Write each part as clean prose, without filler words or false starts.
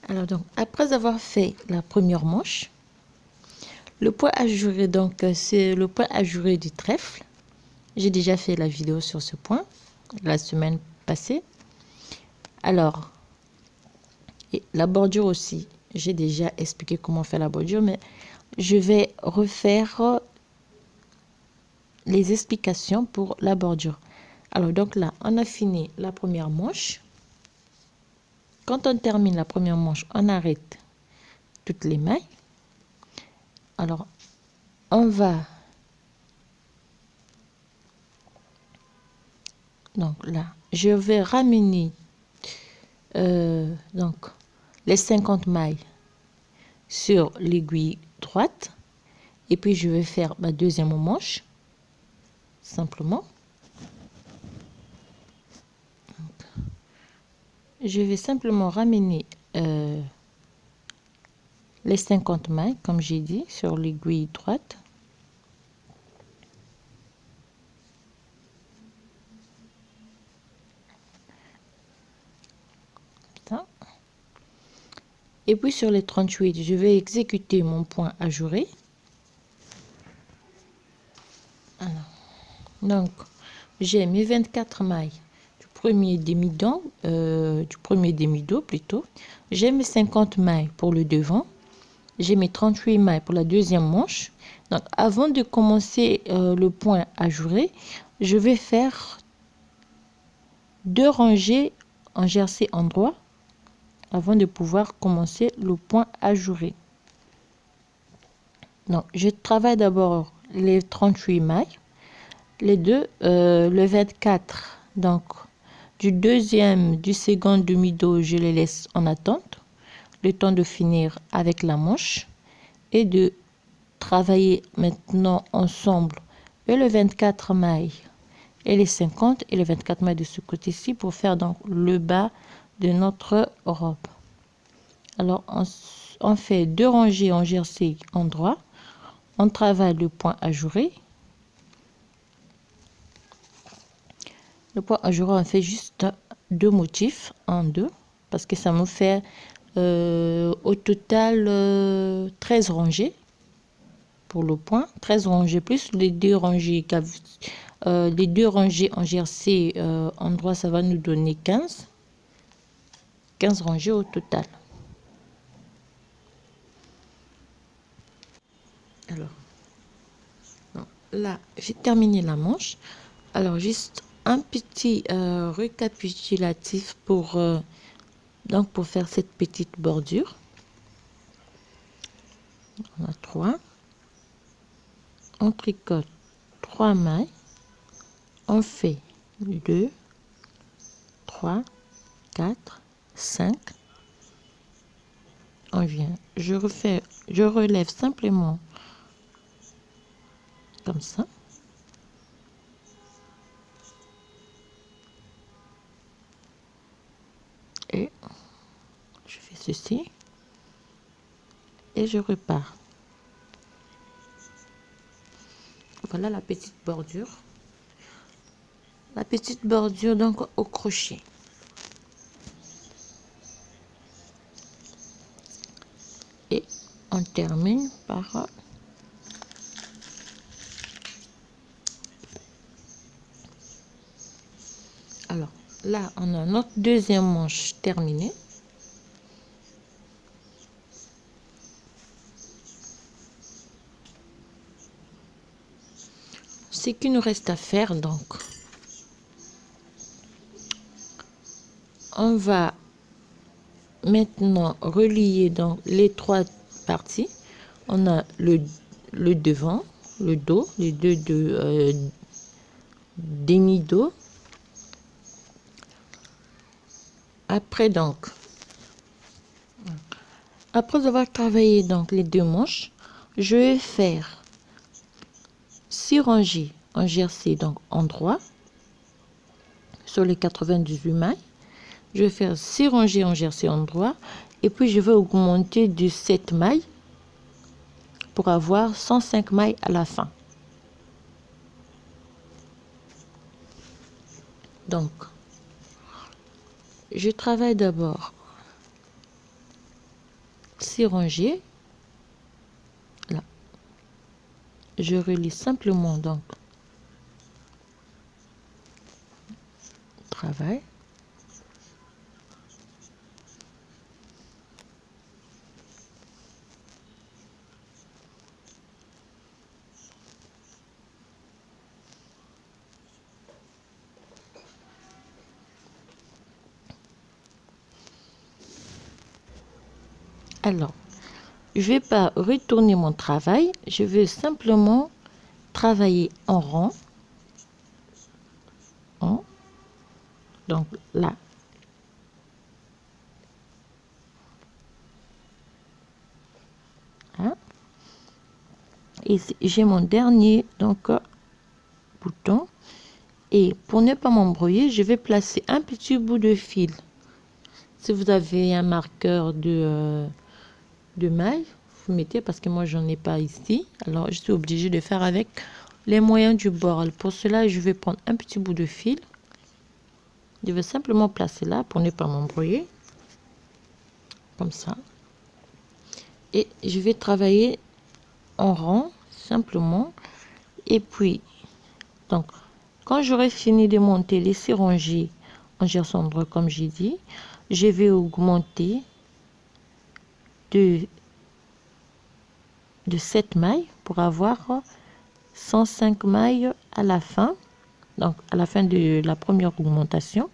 Alors donc, après avoir fait la première manche, le point ajouré, donc c'est le point ajouré du trèfle. J'ai déjà fait la vidéo sur ce point la semaine passée. Alors, et la bordure aussi, j'ai déjà expliqué comment faire la bordure, mais je vais refaire les explications pour la bordure. Alors donc là, on a fini la première manche. Quand on termine la première manche, on arrête toutes les mailles. Alors, on va... Donc là, je vais ramener donc les 50 mailles sur l'aiguille droite. Et puis, je vais faire ma deuxième manche, simplement. Donc, je vais simplement ramener les 50 mailles, comme j'ai dit, sur l'aiguille droite. Ça. Et puis sur les 38, je vais exécuter mon point ajouré. Alors, donc, j'ai mes 24 mailles du premier demi-dos plutôt. J'ai mes 50 mailles pour le devant. J'ai mes 38 mailles pour la deuxième manche. Donc, avant de commencer le point ajouré, je vais faire 2 rangées en jersey endroit avant de pouvoir commencer le point ajouré. Donc, je travaille d'abord les 38 mailles. Les deux, le 24, donc du second demi-dos, je les laisse en attente, le temps de finir avec la manche et de travailler maintenant ensemble et le 24 mailles et les 50 et les 24 mailles de ce côté-ci pour faire donc le bas de notre robe. Alors, on fait 2 rangées en jersey endroit, on travaille le point ajouré. Le point ajouré, on fait juste 2 motifs en 2 parce que ça me fait au total 13 rangées pour le point. 13 rangées plus les 2 rangées, en jersey endroit, ça va nous donner 15 rangées au total. Alors, là, j'ai terminé la manche. Alors, juste un petit récapitulatif pour faire cette petite bordure. On a 3. On tricote 3 mailles. On fait 2, 3, 4, 5. On vient, je relève simplement comme ça. Et je fais ceci. Et je repars. Voilà la petite bordure. La petite bordure donc au crochet. Et on termine par alors là on a notre deuxième manche terminée. Ce qu'il nous reste à faire, donc on va maintenant relier donc les 3 parties. On a le devant, le dos, les deux demi-dos. Après après avoir travaillé donc les 2 manches, je vais faire 6 rangées en jersey donc endroit sur les 98 mailles. Je vais faire 6 rangées en jersey endroit et puis je vais augmenter de 7 mailles pour avoir 105 mailles à la fin. Donc, je travaille d'abord 6 rangées. Là, je relie simplement donc travail. Alors, je vais pas retourner mon travail, je vais simplement travailler en rang. Donc là, hein, et j'ai mon dernier donc bouton, et pour ne pas m'embrouiller, je vais placer un petit bout de fil. Si vous avez un marqueur de maille, vous mettez, parce que moi j'en ai pas ici, alors je suis obligée de faire avec les moyens du bord. Pour cela, je vais prendre un petit bout de fil, je vais simplement placer là pour ne pas m'embrouiller, comme ça, et je vais travailler en rang simplement. Et puis donc quand j'aurai fini de monter les 6 rangées en gerçon droit comme j'ai dit, je vais augmenter de 7 mailles pour avoir 105 mailles à la fin, donc à la fin de la première augmentation,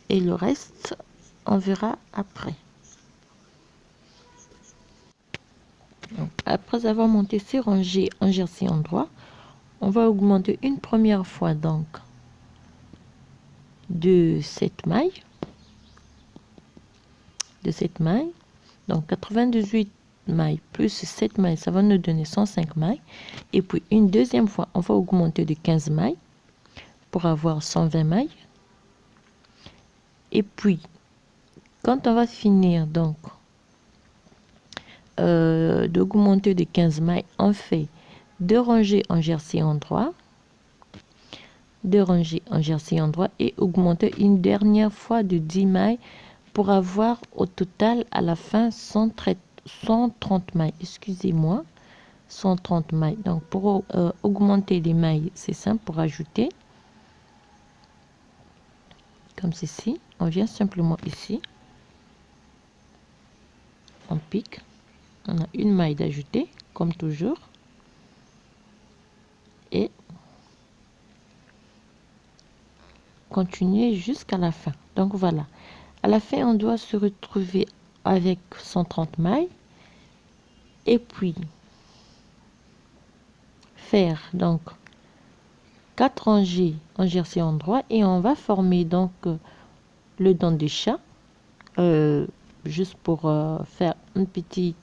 et le reste on verra après. Donc, après avoir monté ces rangées en jersey endroit, on va augmenter une première fois donc de 7 mailles, donc 98 mailles plus 7 mailles, ça va nous donner 105 mailles. Et puis une deuxième fois, on va augmenter de 15 mailles pour avoir 120 mailles. Et puis quand on va finir donc d'augmenter de 15 mailles, on fait 2 rangées en jersey endroit, 2 rangées en jersey endroit, et augmenter une dernière fois de 10 mailles pour avoir au total à la fin 130 mailles, excusez-moi, 130 mailles. Donc pour augmenter les mailles, c'est simple, pour ajouter comme ceci, on vient simplement ici, on pique, on a une maille d'ajouter comme toujours, et continuer jusqu'à la fin. Donc voilà, à la fin on doit se retrouver avec 130 mailles, et puis faire donc 4 rangées en jersey endroit, et on va former donc le dent de chat, juste pour faire un petit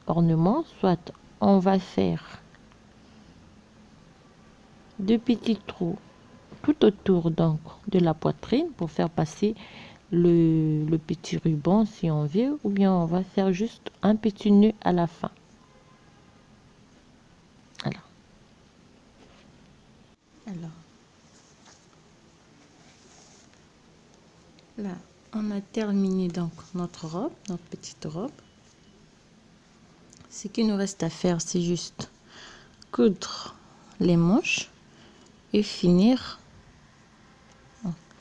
ornement. Soit on va faire 2 petits trous tout autour donc de la poitrine pour faire passer le petit ruban si on veut, ou bien on va faire juste un petit nœud à la fin. Voilà. Alors là, on a terminé donc notre robe, notre petite robe. Ce qu'il nous reste à faire, c'est juste coudre les manches et finir.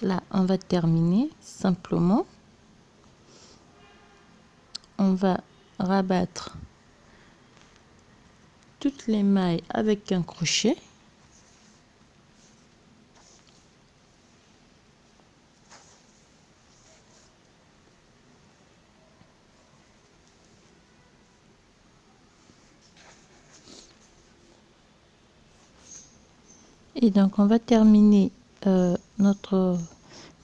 Là, on va terminer simplement. On va rabattre toutes les mailles avec un crochet. Et donc on va terminer notre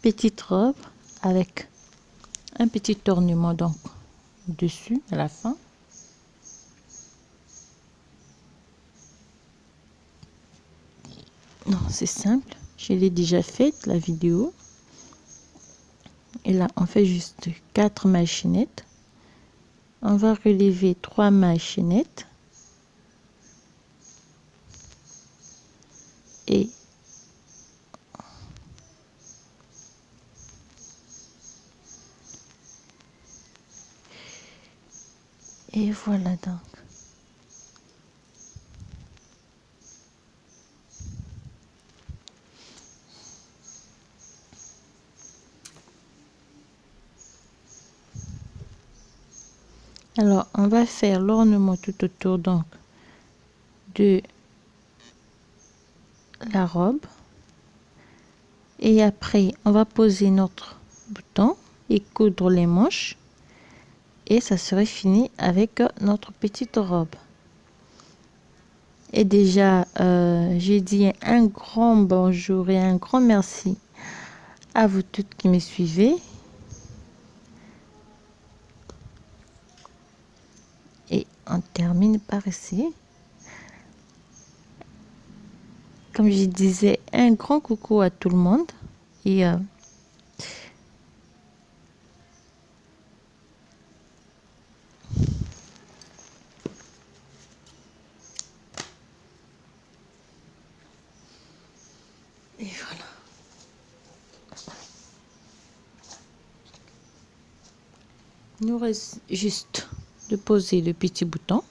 petite robe avec un petit ornement donc dessus à la fin. Non, c'est simple, je l'ai déjà faite la vidéo. Et là on fait juste 4 mailles chaînettes, on va relever 3 mailles chaînettes et Et voilà donc. Alors, on va faire l'ornement tout autour donc de la robe. Et après, on va poser notre bouton et coudre les manches. Et ça serait fini avec notre petite robe. Et déjà, j'ai dit un grand bonjour et un grand merci à vous toutes qui me suivez. Et on termine par ici. Comme je disais, un grand coucou à tout le monde. Et voilà. Il nous reste juste de poser le petit bouton.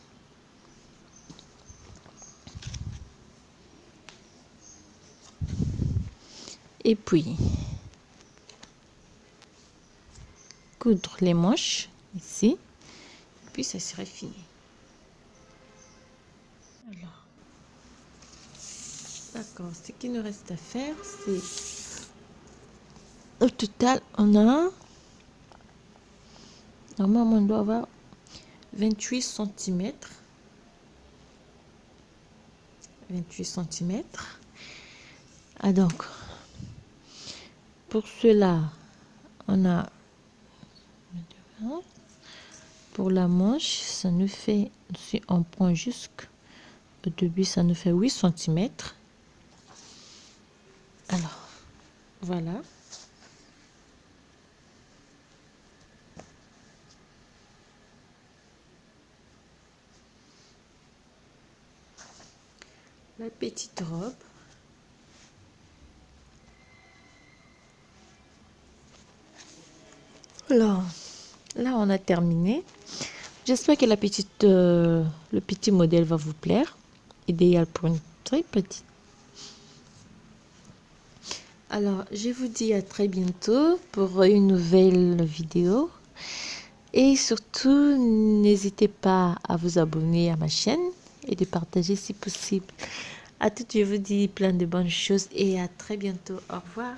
Et puis, coudre les manches ici. Et puis, ça serait fini. Alors, d'accord, ce qu'il nous reste à faire, c'est... Au total, on a... Normalement, on doit avoir 28 cm. 28 cm. Ah donc, pour cela, on a... Pour la manche, ça nous fait... Si on prend jusqu'au début, ça nous fait 8 cm. Alors, voilà. La petite robe. Alors, là, on a terminé. J'espère que le petit modèle va vous plaire. Idéal pour une très petite. Alors, je vous dis à très bientôt pour une nouvelle vidéo. Et surtout, n'hésitez pas à vous abonner à ma chaîne et de partager si possible. À toutes, je vous dis plein de bonnes choses et à très bientôt. Au revoir.